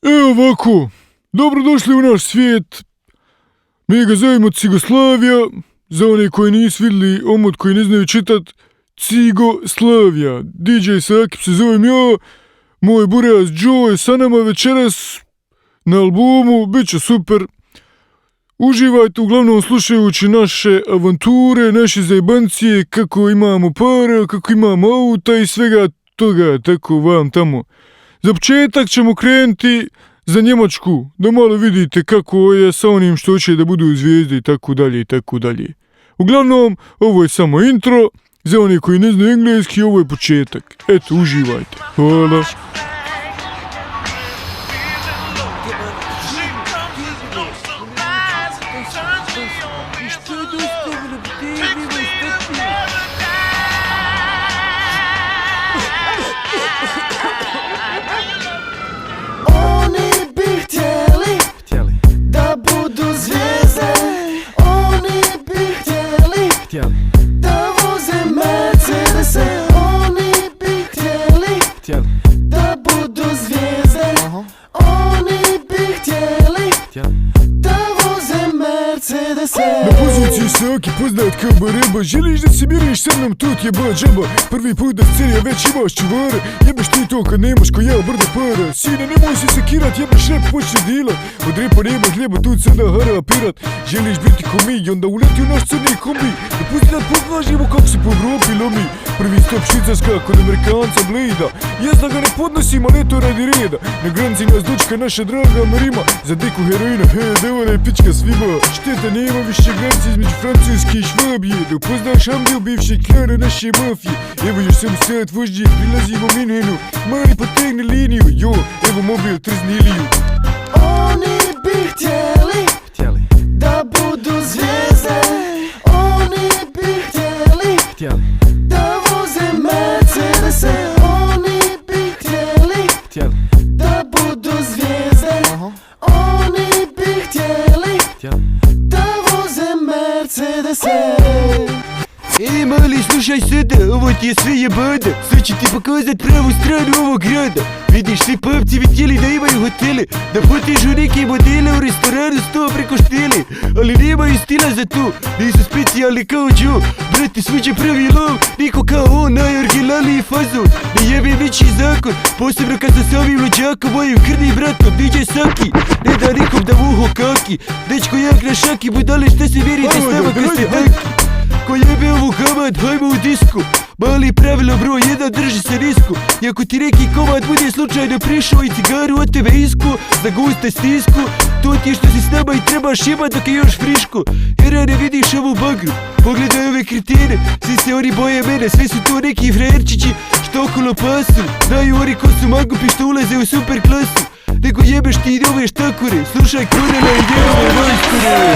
Evo ovako, dobrodošli u naš svijet. Mi ga zovemo Cigoslavija, za one koji nisu vidjeli omot koji ne znaju čitat, Cigoslavija. DJ Sakip se zovem ja, moj buraz Joe je sa nama večeras na albumu, bit će super. Uživajte uglavnom slušajući naše avanture, naše zajebancije, kako imamo para, kako imamo auta i svega toga, tako vam tamo. Za početak ćemo krenuti za Njemačku, da malo vidite kako je sa onim što će da budu zvijezde i tako dalje i tako dalje. Uglavnom, ovo je samo intro, za one koji ne znaju engleski, ovo je početak. Eto, uživajte. Hvala. Da voze Mercedese, oni bi htjeli da budu zvijezde. Oni bi htjeli da voze Mercedese. Na poziciji Saki poznat kao Bareba, želiš da se miriš sa mnom, tu ti je ba džaba. Prvi put da sceni, a već imaš čuvara. Jebeš ti to kad nemaš ko ja brdo para. Sine, nemoj se sekirat, jebeš rep, počne dilat. Od repa nema hljeba, tu sada hara pirat. Želiš biti ko mi, onda uleti u naš crni kombi. Da pusti da pokažemo kako se po Evropi lomi. Prvi stop Švicarska kod Amerikanca Blejda. Jezda ga ne podnosim, ali to radi reda. Na granici nas dočka naša draga Marima. Za diku heroina, devana je pička svima. Šteta nema više granice između Francuske i Švabije. Da upoznaš Ambil, bivše klana naše mafije. Evo još sam sat vožđe, prilazimo Minhenu. Mari potegne liniju, jo, evo mobil trzni Iliju. Oni bi htjeli da budu zvijezde. Oni bi htjeli da voze Mercedese. Oni bi htjeli da budu zvijezde. Oni bi htjeli da voze Mercedese. Ej mali, slušaj sada, ovo ti je sve jebada. Sad ću ti pokazat pravu stranu ovog grada. Vidiš, svi papci bi htjeli da imaju hotele, da potežu neke modele u restoranu 100 preko štele. Ali nemaju stila za to, nisu specijalni kao Joe. Brate, svuđe pravi lov, niko kao on, najoriginalniji fazon. Ne jebe veći zakon, posebno kad sam s ovim luđakom, mojim krvnim bratom, DJ Saki. Ne da nikom da vuho kaki, dečko jak na šaki, budale šta se vjerite s nama kad ste tanki. Ko jebe ovu komad, hajmo u disku. Mali pravilo broj 1, drži se nisko. I ako ti neki komad bude slučajno prišao i cigaru od tebe isko, za guste stisku, to ti je što si s nama i trebaš jebat dok je još friško. Jer ne vidiš ovu bagru, pogledaj ove kretene, svi se oni boje mene, sve su to neki frajerčići što okolo pasu. Znaju oni ko su mangupi što ulaze u super klasu. Nego jebeš ti ove štakure, slušaj Kronela i njegove majstore.